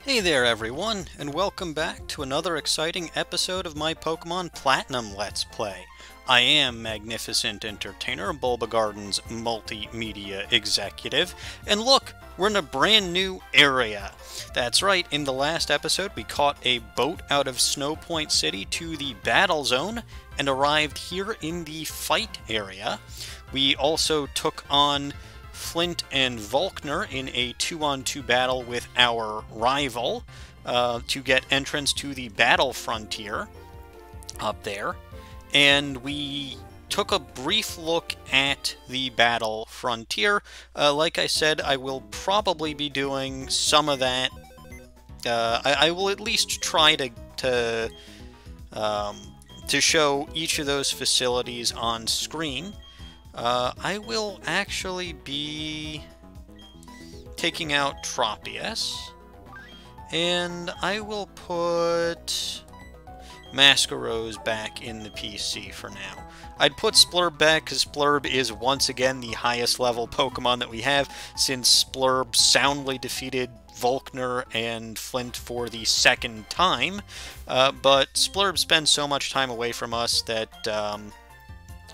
Hey there everyone, and welcome back to another exciting episode of my Pokemon Platinum Let's Play. I am Magnificent Entertainer, Bulbagarden's multimedia executive, and look, we're in a brand new area. That's right, in the last episode we caught a boat out of Snow Point City to the Battle Zone and arrived here in the fight area. We also took on Flint and Volkner in a 2-on-2 battle with our rival to get entrance to the battle frontier up there. And we took a brief look at the battle frontier. Like I said, I will probably be doing some of that. I will at least try to show each of those facilities on screen. I will actually be taking out Tropius, and I will put Masquerose back in the PC for now. I'd put Splurb back because Splurb is once again the highest level Pokemon that we have, since Splurb soundly defeated Volkner and Flint for the second time, but Splurb spends so much time away from us that,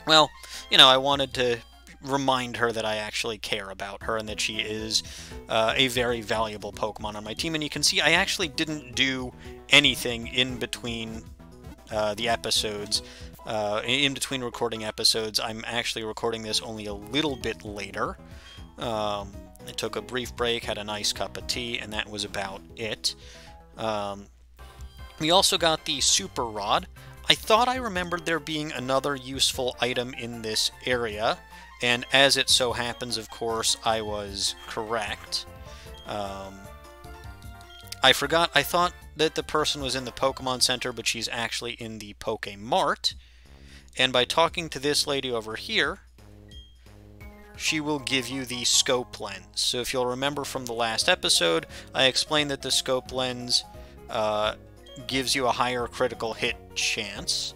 well, you know, I wanted to remind her that I actually care about her and that she is a very valuable Pokemon on my team. And you can see I actually didn't do anything in between the episodes. In between recording episodes, I'm actually recording this only a little bit later. I took a brief break, had a nice cup of tea, and that was about it. We also got the Super Rod. I thought I remembered there being another useful item in this area, and as it so happens, of course, I was correct. I forgot, I thought that the person was in the Pokemon Center, but she's actually in the Pokemart. And by talking to this lady over here, she will give you the scope lens. So if you'll remember from the last episode, I explained that the scope lens gives you a higher critical hit chance.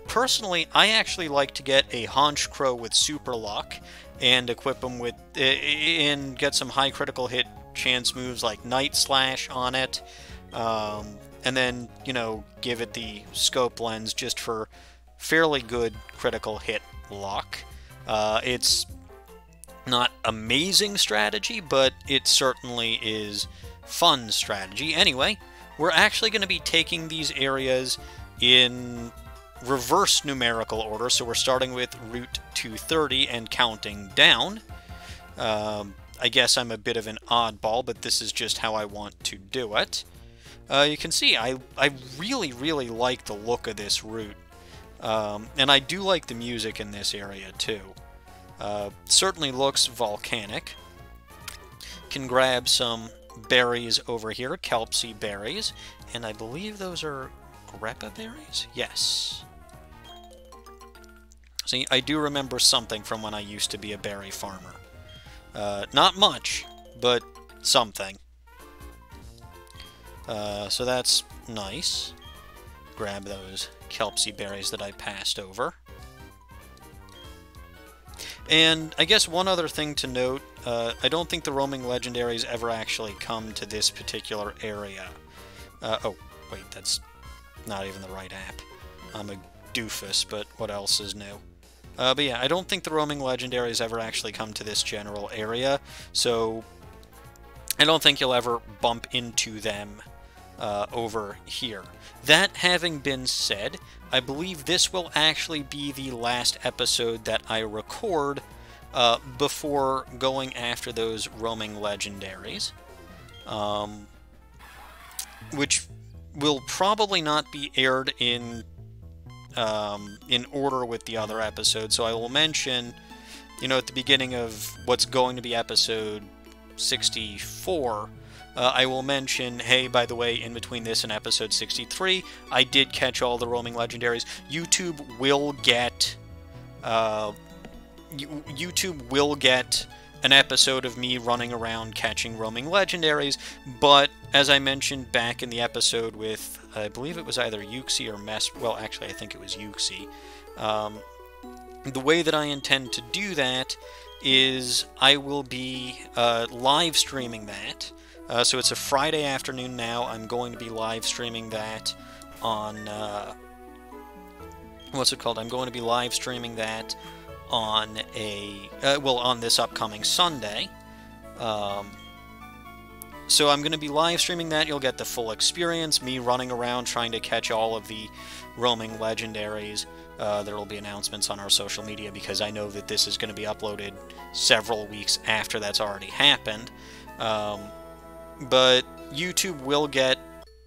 Personally, I actually like to get a Honchkrow with Super Luck and equip them with, and get some high critical hit chance moves like Night Slash on it, and then, you know, give it the scope lens just for fairly good critical hit luck. It's not amazing strategy, but it certainly is fun strategy. Anyway, we're actually going to be taking these areas in reverse numerical order, so we're starting with Route 230 and counting down. I guess I'm a bit of an oddball, but this is just how I want to do it. You can see I really, really like the look of this route. And I do like the music in this area, too. Certainly looks volcanic. Can grab some berries over here, Kelpsy berries, and I believe those are Greppa berries? Yes. See, I do remember something from when I used to be a berry farmer. Not much, but something. So that's nice. Grab those Kelpsy berries that I passed over. And I guess one other thing to note, I don't think the roaming legendaries ever actually come to this particular area. Oh, wait, that's not even the right app. I'm a doofus, but what else is new? But yeah, I don't think the roaming legendaries ever actually come to this general area, so I don't think you'll ever bump into them over here. That having been said, I believe this will actually be the last episode that I record before going after those roaming legendaries, which will probably not be aired in order with the other episodes. So I will mention, you know, at the beginning of what's going to be episode 64, I will mention, hey, by the way, in between this and episode 63, I did catch all the roaming legendaries. YouTube will get an episode of me running around catching roaming legendaries, but as I mentioned back in the episode with, I believe it was either Uxie or well, actually, I think it was Uxie, the way that I intend to do that is I will be live streaming that. So it's a Friday afternoon now. I'm going to be live streaming that on, what's it called? I'm going to be live streaming that on on this upcoming Sunday. So I'm going to be live streaming that. You'll get the full experience, me running around trying to catch all of the roaming legendaries. There will be announcements on our social media because I know that this is going to be uploaded several weeks after that's already happened. But YouTube will get...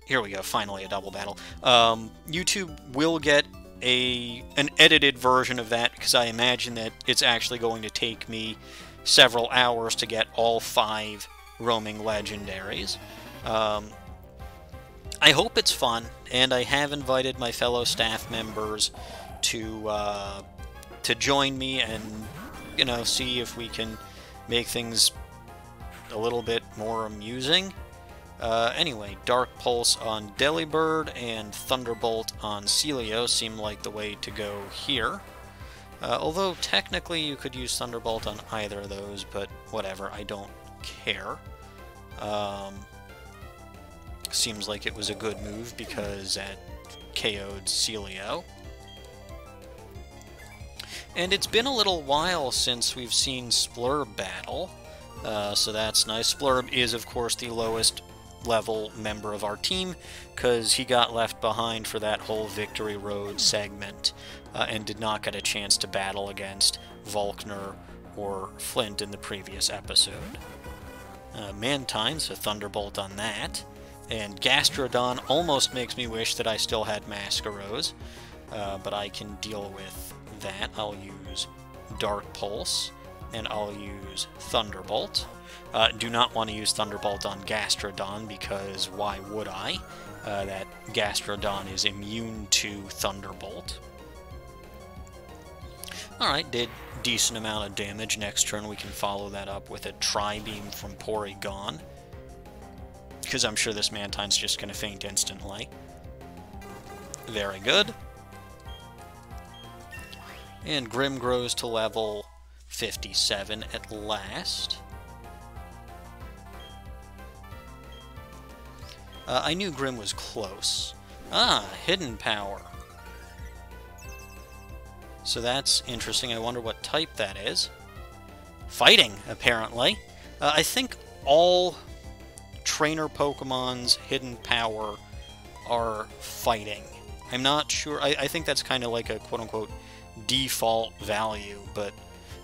Here we go, finally a double battle. YouTube will get an edited version of that because I imagine that it's actually going to take me several hours to get all 5 roaming legendaries. I hope it's fun, and I have invited my fellow staff members to join me and, you know, see if we can make things a little bit more amusing. Anyway, Dark Pulse on Delibird and Thunderbolt on Celio seem like the way to go here. Although technically you could use Thunderbolt on either of those, but whatever, I don't care. Seems like it was a good move because it KO'd Celio. And it's been a little while since we've seen Splurb battle, so that's nice. Splurb is, of course, the lowest level member of our team because he got left behind for that whole Victory Road segment and did not get a chance to battle against Volkner or Flint in the previous episode. Mantine, so Thunderbolt on that. And Gastrodon almost makes me wish that I still had Masquerose, but I can deal with that. I'll use Dark Pulse, and I'll use Thunderbolt. Do not want to use Thunderbolt on Gastrodon, because why would I? That Gastrodon is immune to Thunderbolt. Alright, did decent amount of damage. Next turn we can follow that up with a Tri-Beam from Porygon, because I'm sure this Mantine's just going to faint instantly. Very good. And Grim grows to level 57 at last. I knew Grim was close. Ah, Hidden Power. So that's interesting. I wonder what type that is. Fighting, apparently. I think all trainer Pokemon's Hidden Power are fighting. I'm not sure. I think that's kind of like a quote-unquote default value, but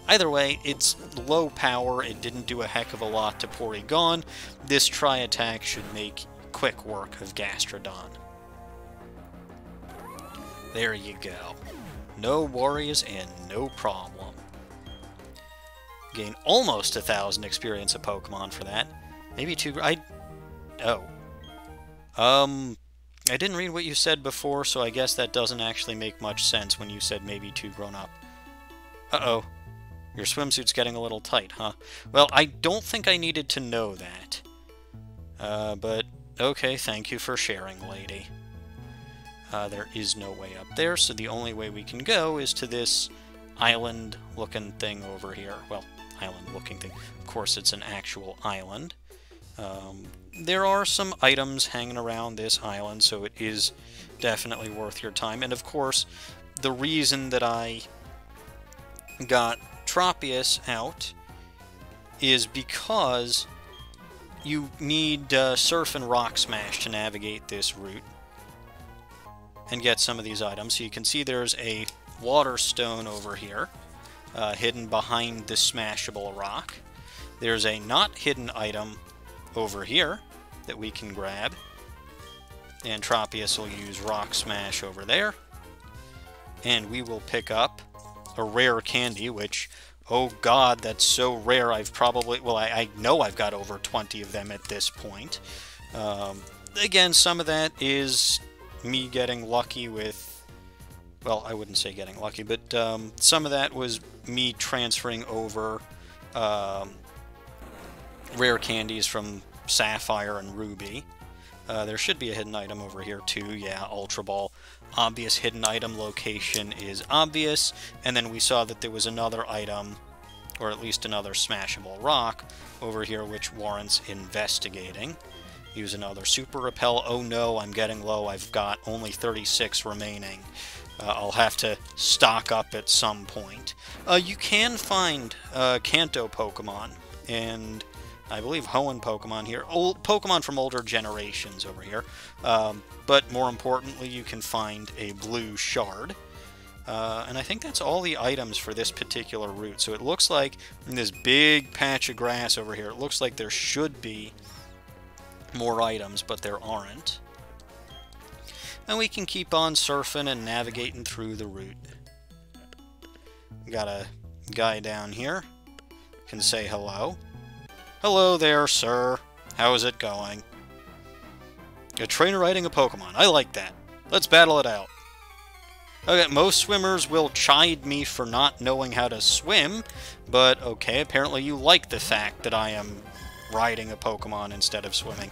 either way, it's low power. It didn't do a heck of a lot to Porygon. This Tri-Attack should make quick work of Gastrodon. There you go. No worries and no problem. Gain almost 1,000 experience of Pokemon for that. Maybe 2... I didn't read what you said before, so I guess that doesn't actually make much sense when you said maybe 2 grown up. Uh-oh. Your swimsuit's getting a little tight, huh? Well, I don't think I needed to know that. But, okay, thank you for sharing, lady. There is no way up there, so the only way we can go is to this island-looking thing over here. Well, island-looking thing. Of course, it's an actual island. There are some items hanging around this island, so it is definitely worth your time. And, of course, the reason that I got Tropius out is because you need Surf and Rock Smash to navigate this route and get some of these items. So you can see there's a Water Stone over here, hidden behind this smashable rock. There's a not hidden item over here that we can grab, and Tropius will use Rock Smash over there, and we will pick up a rare candy, which, oh god, that's so rare. I've probably, well, I know I've got over 20 of them at this point. Again, some of that is me getting lucky with, well, I wouldn't say getting lucky, but some of that was me transferring over rare candies from Sapphire and Ruby. There should be a hidden item over here too. Yeah, Ultra Ball. Obvious hidden item location is obvious. And then we saw that there was another item or at least another smashable rock over here, which warrants investigating. Use another Super Repel. Oh no, I'm getting low. I've got only 36 remaining. I'll have to stock up at some point. You can find Kanto Pokemon, and I believe Hoenn Pokemon here. Old Pokemon from older generations over here. But more importantly, you can find a blue shard. And I think that's all the items for this particular route. So it looks like in this big patch of grass over here, it looks like there should be more items, but there aren't. And we can keep on surfing and navigating through the route. Got a guy down here. Can say hello. Hello there, sir. How is it going? A trainer riding a Pokemon. I like that. Let's battle it out. Okay, most swimmers will chide me for not knowing how to swim, but okay, apparently you like the fact that I am riding a Pokemon instead of swimming.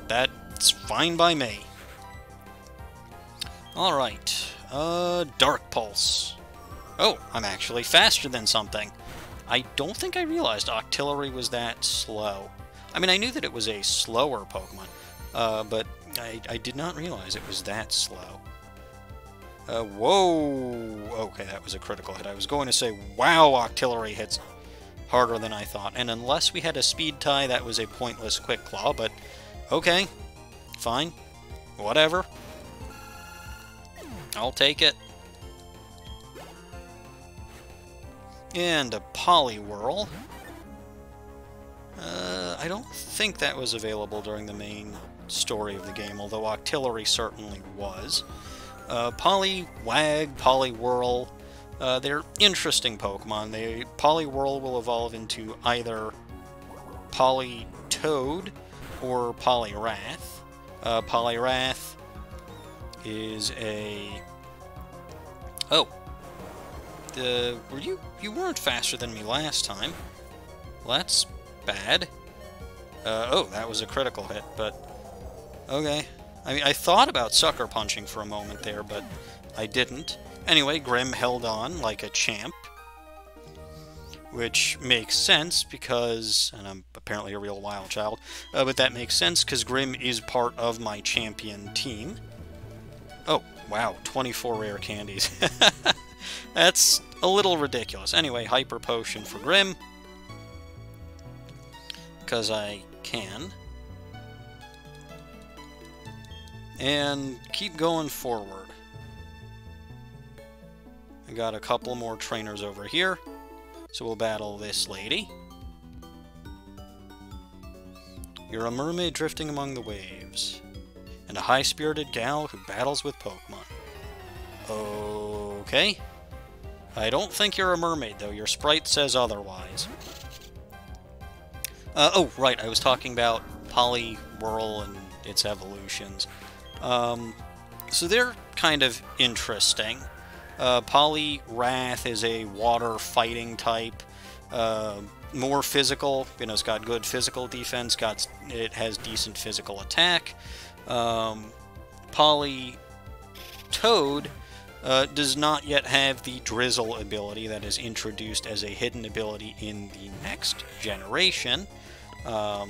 That's fine by me. Alright, Dark Pulse. Oh, I'm actually faster than something. I don't think I realized Octillery was that slow. I mean, I knew that it was a slower Pokemon, but I did not realize it was that slow. Whoa! Okay, that was a critical hit. I was going to say, wow, Octillery hits harder than I thought. And unless we had a speed tie, that was a pointless Quick Claw, but okay, fine, whatever. I'll take it. And a Poliwhirl. I don't think that was available during the main story of the game, although Octillery certainly was. Poliwag, Poliwhirl, they're interesting Pokemon. Poliwhirl will evolve into either Politoed or Poliwrath. Poliwrath is a... Oh. You weren't faster than me last time. Well, that's bad. Oh, that was a critical hit, but... Okay. I mean, I thought about Sucker Punching for a moment there, but I didn't. Anyway, Grim held on like a champ. Which makes sense because... And I'm apparently a real wild child. But that makes sense because Grim is part of my champion team. Oh, wow. 24 rare candies. That's a little ridiculous. Anyway, Hyper Potion for Grim. Because I can. And keep going forward. I got a couple more trainers over here. So we'll battle this lady. You're a mermaid drifting among the waves. And a high-spirited gal who battles with Pokemon. Okay. I don't think you're a mermaid, though. Your sprite says otherwise. Oh, right. I was talking about Poliwhirl and its evolutions. So they're kind of interesting. Poliwrath is a water fighting type. More physical. You know, it's got good physical defense. It has decent physical attack. Politoed does not yet have the Drizzle ability that is introduced as a hidden ability in the next generation. Yeah,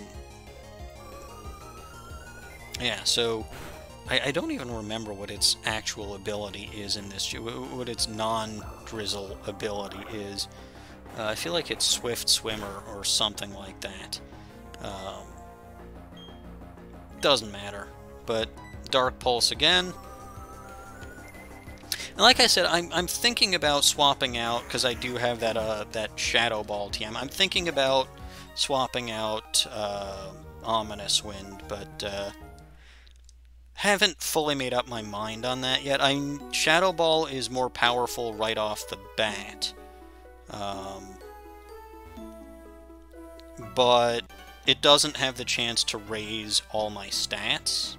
so I don't even remember what its actual ability is in this, what its non-Drizzle ability is. I feel like it's Swift Swimmer or something like that. Doesn't matter. But Dark Pulse again. And like I said, I'm thinking about swapping out, because I do have that Shadow Ball TM. I'm thinking about swapping out Ominous Wind, but haven't fully made up my mind on that yet. Shadow Ball is more powerful right off the bat. But it doesn't have the chance to raise all my stats.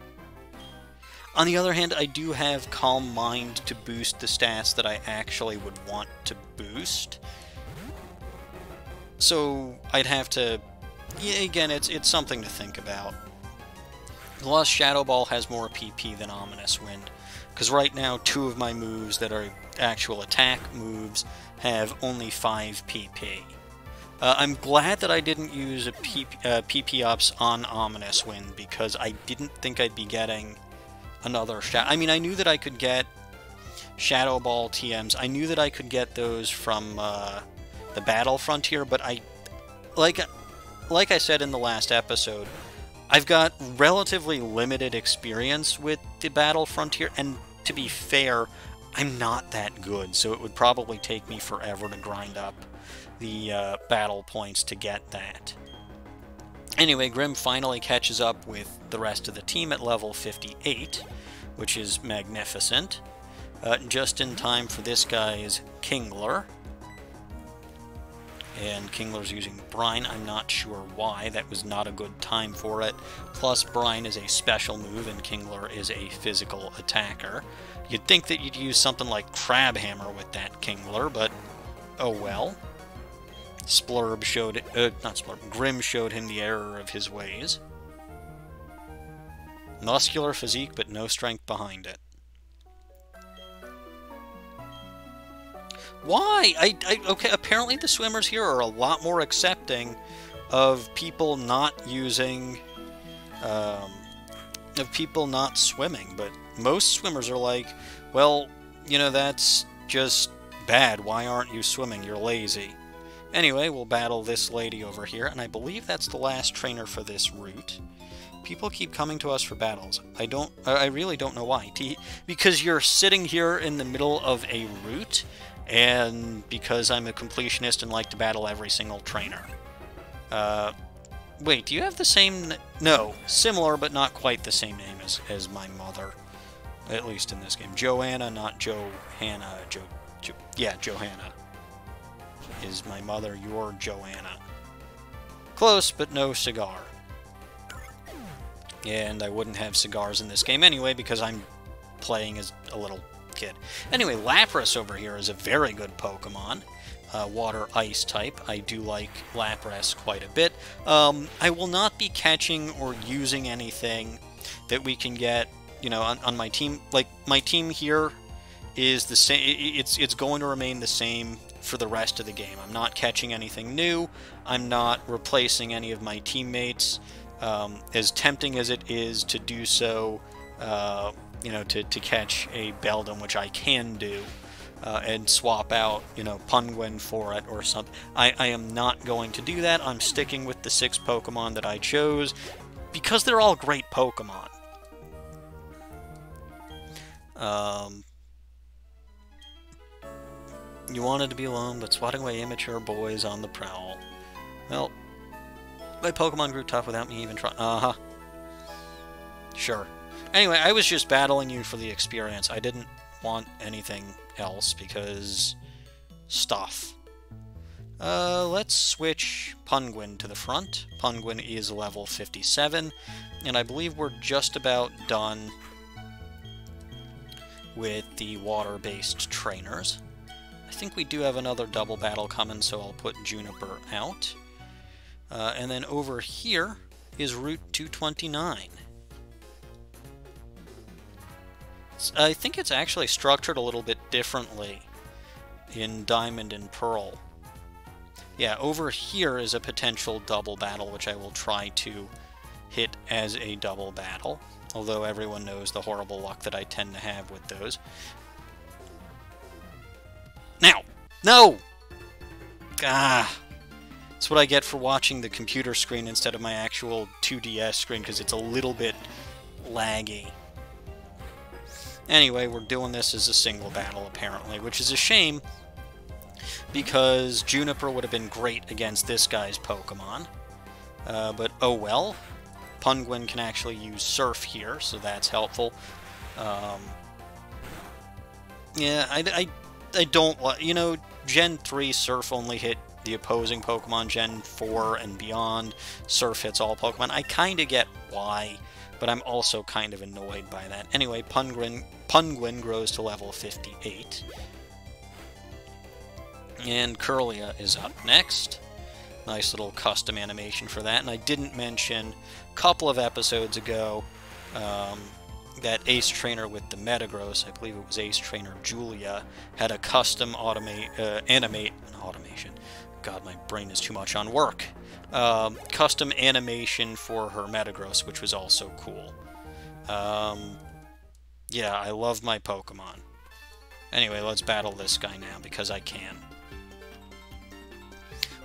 On the other hand, I do have Calm Mind to boost the stats that I actually would want to boost. So I'd have to... Yeah, again, it's something to think about. Plus, Shadow Ball has more PP than Ominous Wind. Because right now, 2 of my moves that are actual attack moves have only 5 PP. I'm glad that I didn't use a PP ups on Ominous Wind, because I didn't think I'd be getting another Shadow. I mean, I knew that I could get Shadow Ball TMs. I knew that I could get those from the Battle Frontier, but like I said in the last episode, I've got relatively limited experience with the Battle Frontier, and to be fair, I'm not that good, so it would probably take me forever to grind up the battle points to get that. Anyway, Grim finally catches up with the rest of the team at level 58, which is magnificent. Just in time for this guy's Kingler. And Kingler's using Brine. I'm not sure why. That was not a good time for it. Plus, Brine is a special move, and Kingler is a physical attacker. You'd think that you'd use something like Crab Hammer with that Kingler, but oh well. Splurb showed... not Splurb. Grim showed him the error of his ways. Muscular physique, but no strength behind it. Why? Okay, apparently the swimmers here are a lot more accepting of people not using, of people not swimming, but most swimmers are like, well, you know, that's just bad. Why aren't you swimming? You're lazy. Anyway, we'll battle this lady over here, and I believe that's the last trainer for this route. People keep coming to us for battles. I really don't know why. Because you're sitting here in the middle of a route, and because I'm a completionist and like to battle every single trainer. Wait, do you have the same... No, similar, but not quite the same name as my mother. At least in this game. Joanna, not Johanna. Yeah, Johanna is my mother. You're Joanna. Close, but no cigar. And I wouldn't have cigars in this game anyway, because I'm playing as a little kid. Anyway, Lapras over here is a very good Pokemon. Water-Ice type. I do like Lapras quite a bit. I will not be catching or using anything that we can get, you know, on my team. Like, my team here is the same. It's going to remain the same for the rest of the game. I'm not catching anything new. I'm not replacing any of my teammates. As tempting as it is to do so, you know, to catch a Beldum, which I can do, and swap out, you know, Punguin for it or something. I am not going to do that. I'm sticking with the 6 Pokemon that I chose, because they're all great Pokemon. You wanted to be alone, but swatting away immature boys on the prowl. Well, my Pokemon grew tough without me even trying. Uh-huh. Sure. Anyway, I was just battling you for the experience. I didn't want anything else, because... stuff. Let's switch Punguin to the front. Punguin is level 57, and I believe we're just about done with the water-based trainers. I think we do have another double battle coming, so I'll put Juniper out. And then over here is Route 229. I think it's actually structured a little bit differently in Diamond and Pearl. Yeah, over here is a potential double battle, which I will try to hit as a double battle, although everyone knows the horrible luck that I tend to have with those. Now! No! Ah! That's what I get for watching the computer screen instead of my actual 2DS screen, because it's a little bit laggy. Anyway, we're doing this as a single battle, apparently, which is a shame, because Juniper would have been great against this guy's Pokemon. But oh well. Punguin can actually use Surf here, so that's helpful. Yeah, I don't like... You know, Gen 3 Surf only hit the opposing Pokemon. Gen 4 and beyond, Surf hits all Pokemon. I kind of get why, but I'm also kind of annoyed by that. Anyway, Punguin grows to level 58. And Curlia is up next. Nice little custom animation for that. And I didn't mention a couple of episodes ago that Ace Trainer with the Metagross, I believe it was Ace Trainer Julia, had a custom automation. God, my brain is too much on work. Custom animation for her Metagross, which was also cool. Yeah, I love my Pokemon. Anyway, let's battle this guy now, because I can.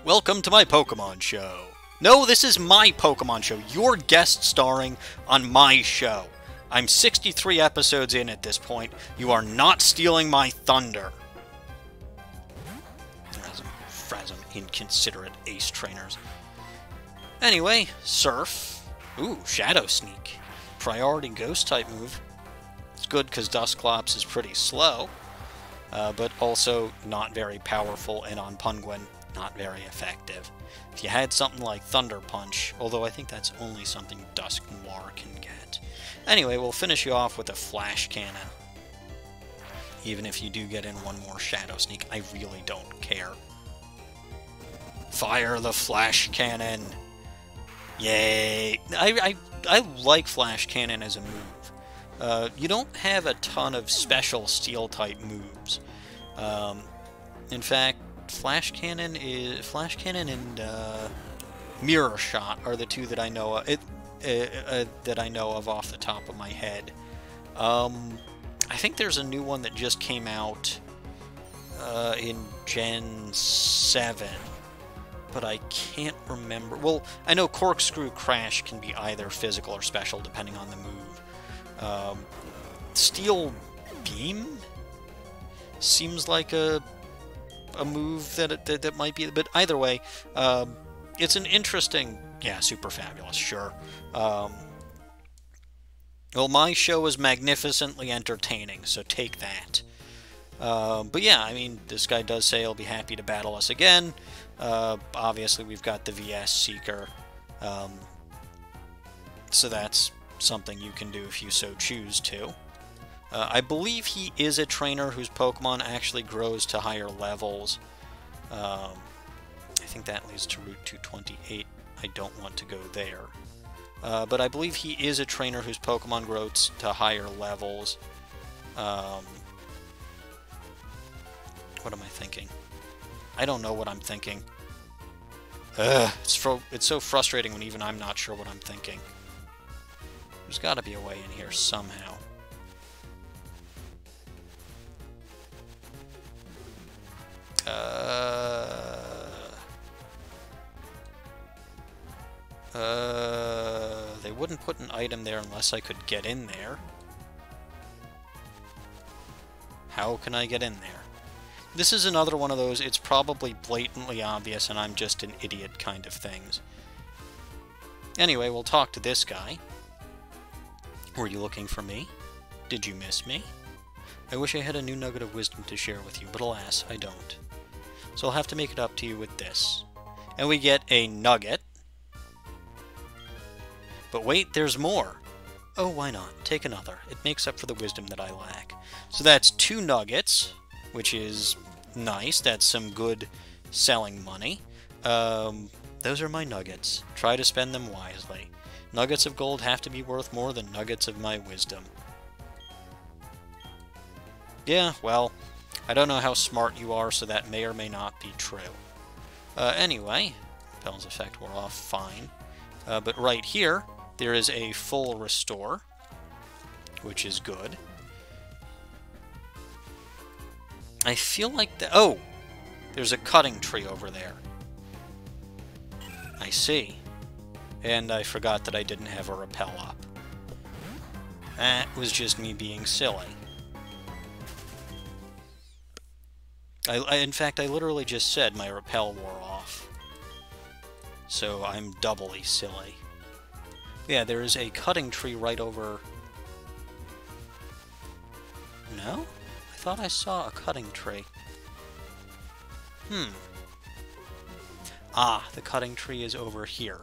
Welcome to my Pokemon show. No, this is my Pokemon show. You're guest starring on my show. I'm 63 episodes in at this point. You are not stealing my thunder. Frasm, inconsiderate Ace Trainers. Anyway, Surf. Ooh, Shadow Sneak. Priority Ghost-type move. It's good because Dusclops is pretty slow, but also not very powerful, and on Punguin, not very effective. If you had something like Thunder Punch, although I think that's only something Dusknoir can get. Anyway, we'll finish you off with a Flash Cannon. Even if you do get in one more Shadow Sneak, I really don't care. Fire the Flash Cannon! Yay! I like Flash Cannon as a move. You don't have a ton of special Steel-type moves. In fact, Flash Cannon and Mirror Shot are the two that I know of. That I know of off the top of my head. I think there's a new one that just came out in Gen 7, but I can't remember. Well, I know Corkscrew Crash can be either physical or special depending on the move. Steel Beam seems like a move that might be, but either way, it's an interesting, yeah, super fabulous, sure. Well, my show is magnificently entertaining, so take that. But yeah, I mean, this guy does say he'll be happy to battle us again. Obviously, we've got the VS Seeker, so that's something you can do if you so choose to. I believe he is a trainer whose Pokemon actually grows to higher levels. I think that leads to Route 228. I don't want to go there. But I believe he is a trainer whose Pokemon grows to higher levels. What am I thinking? I don't know what I'm thinking. It's so frustrating when even I'm not sure what I'm thinking. There's got to be a way in here somehow. They wouldn't put an item there unless I could get in there. How can I get in there? This is another one of those, it's probably blatantly obvious and I'm just an idiot kind of things. Anyway, we'll talk to this guy. Were you looking for me? Did you miss me? I wish I had a new nugget of wisdom to share with you, but alas, I don't. So I'll have to make it up to you with this. And we get a nugget. But wait, there's more. Oh, why not? Take another. It makes up for the wisdom that I lack. So that's 2 nuggets, which is nice. That's some good selling money. Those are my nuggets. Try to spend them wisely. Nuggets of gold have to be worth more than nuggets of my wisdom. Yeah, well, I don't know how smart you are, so that may or may not be true. Anyway, Repel's effect wore off fine. But right here, there is a full restore, which is good. I feel like the... Oh! There's a cutting tree over there. I see. And I forgot that I didn't have a repel up. That was just me being silly. In fact, I literally just said my repel wore off. So I'm doubly silly. Yeah, there is a cutting tree right over... No? I thought I saw a cutting tree. Ah, the cutting tree is over here.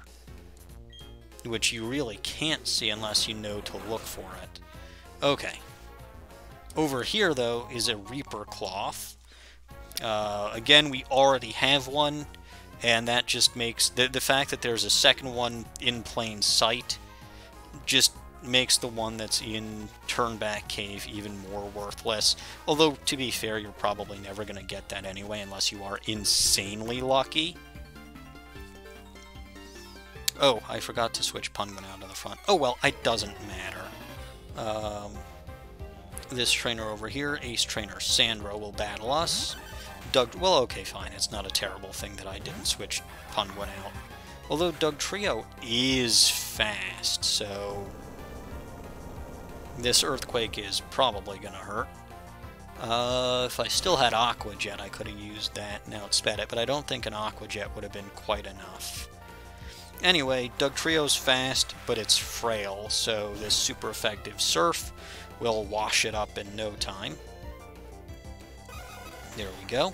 Which you really can't see unless you know to look for it. Okay. Over here, though, is a Reaper Cloth. Again, we already have one, and that just makes... The fact that there's a second one in plain sight just makes the one that's in Turnback Cave even more worthless. Although, to be fair, you're probably never going to get that anyway unless you are insanely lucky. Oh, I forgot to switch Punwin out of the front. Oh well, it doesn't matter. This trainer over here, Ace Trainer Sandro, will battle us. Well, okay, fine. It's not a terrible thing that I didn't switch Punwin out. Although Dugtrio is fast, so this Earthquake is probably going to hurt. If I still had Aqua Jet, I could have used that and outsped it, but I don't think an Aqua Jet would have been quite enough. Anyway, Dugtrio's fast, but it's frail, so this super effective Surf will wash it up in no time. There we go.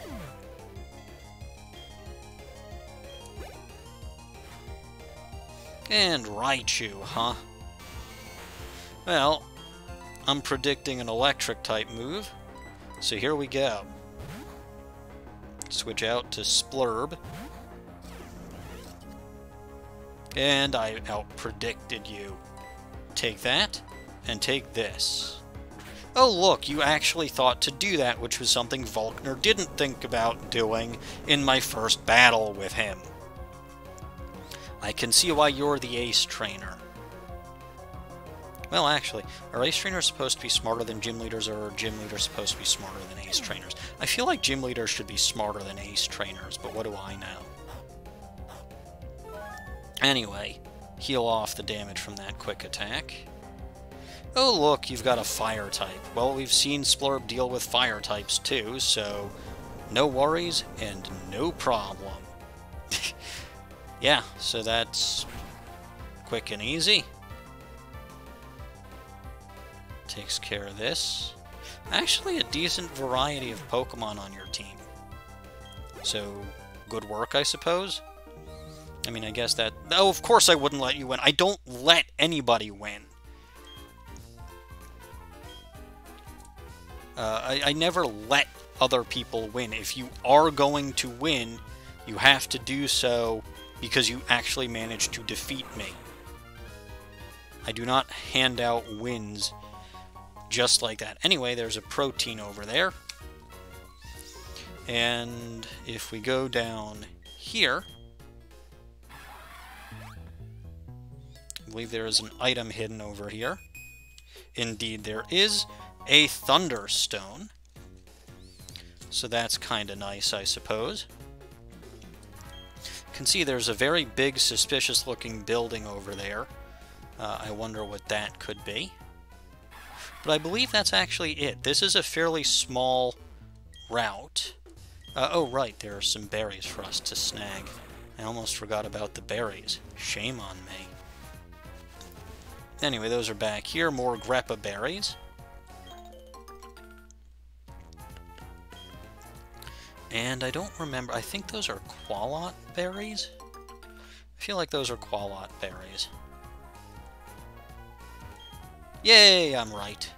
And Raichu, huh? Well, I'm predicting an electric-type move, so here we go. Switch out to Splurb. And I out-predicted you. Take that, and take this. Oh look, you actually thought to do that, which was something Volkner didn't think about doing in my first battle with him. I can see why you're the Ace Trainer. Well, actually, are Ace Trainers supposed to be smarter than Gym Leaders, or are Gym Leaders supposed to be smarter than Ace Trainers? I feel like Gym Leaders should be smarter than Ace Trainers, but what do I know? Anyway, heal off the damage from that quick attack. Oh look, you've got a Fire type. Well, we've seen Splurb deal with Fire types too, so no worries and no problem. Yeah, so that's quick and easy. Takes care of this. Actually, a decent variety of Pokemon on your team. So, good work, I suppose? I mean, I guess that... Oh, of course I wouldn't let you win. I don't let anybody win. I never let other people win. If you are going to win, you have to do so because you actually managed to defeat me. I do not hand out wins just like that. Anyway, there's a protein over there. And if we go down here, I believe there is an item hidden over here. Indeed, there is a Thunderstone. So that's kind of nice, I suppose. You can see there's a very big, suspicious-looking building over there. I wonder what that could be. But I believe that's actually it. This is a fairly small route. Oh, right, there are some berries for us to snag. I almost forgot about the berries. Shame on me. Anyway, those are back here. More Greppa berries. And I don't remember. I think those are Qualot berries? I feel like those are Qualot berries. Yay, I'm right.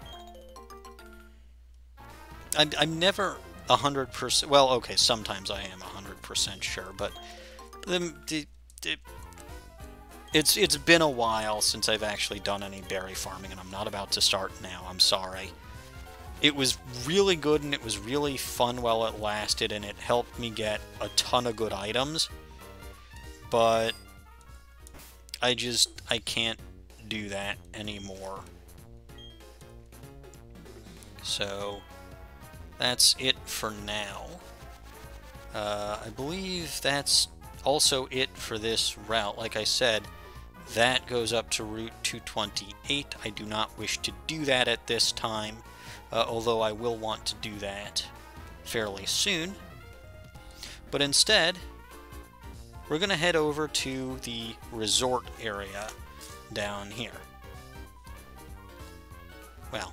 I'm never 100%... Well, okay, sometimes I am 100% sure, but... It's been a while since I've actually done any berry farming, and I'm not about to start now. I'm sorry. It was really good, and it was really fun while it lasted, and it helped me get a ton of good items. But I can't do that anymore. So that's it for now. I believe that's also it for this route. Like I said, that goes up to Route 228. I do not wish to do that at this time, although I will want to do that fairly soon. But instead, we're going to head over to the resort area down here. Well,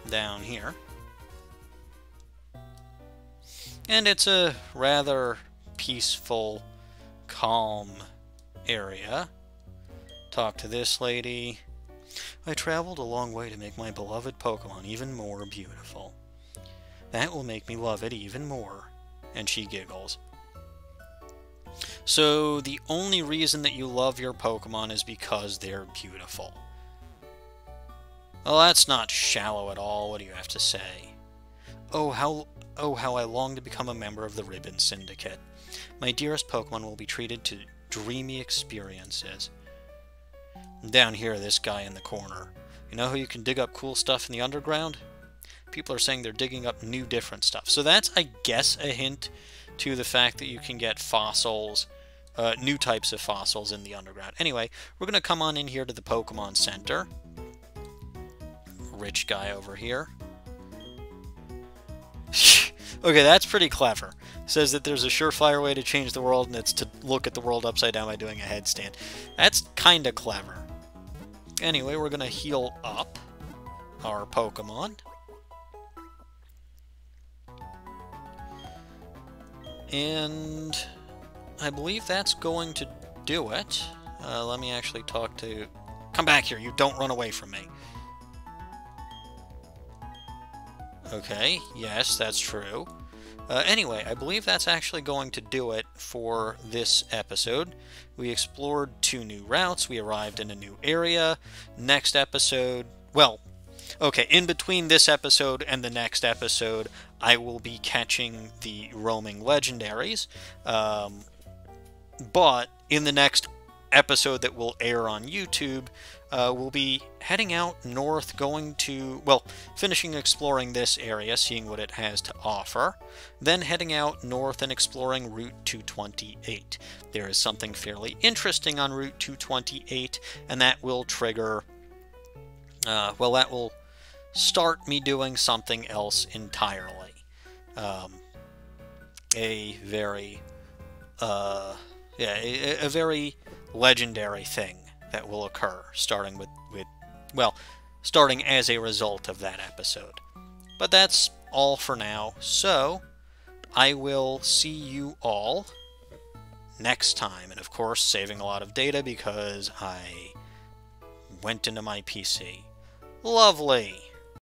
down here. And it's a rather peaceful, calm area. Talk to this lady. I traveled a long way to make my beloved Pokemon even more beautiful. That will make me love it even more. And she giggles. So the only reason that you love your Pokemon is because they're beautiful. Well, that's not shallow at all. What do you have to say? Oh, how I long to become a member of the Ribbon Syndicate. My dearest Pokemon will be treated to dreamy experiences. Down here, this guy in the corner. You know how you can dig up cool stuff in the underground? People are saying they're digging up new different stuff. So that's, I guess, a hint to the fact that you can get fossils, new types of fossils in the underground. Anyway, we're going to come on in here to the Pokemon Center. Rich guy over here. Okay, that's pretty clever. Says that there's a surefire way to change the world, and it's to look at the world upside down by doing a headstand. That's kind of clever. Anyway, we're going to heal up our Pokemon. And I believe that's going to do it. Let me actually talk to... Come back here, you don't run away from me. Okay, yes, that's true. Anyway, I believe that's actually going to do it for this episode. We explored 2 new routes, we arrived in a new area. Next episode... Well, okay, in between this episode and the next episode, I will be catching the roaming legendaries. But in the next episode that will air on YouTube, we'll be heading out north, going to, well, finishing exploring this area, seeing what it has to offer, then heading out north and exploring Route 228. There is something fairly interesting on Route 228, and that will trigger, well, that will start me doing something else entirely. A very, a very legendary thing that will occur, starting with, well, starting as a result of that episode. But that's all for now, so I will see you all next time, and of course saving a lot of data because I went into my PC. Lovely!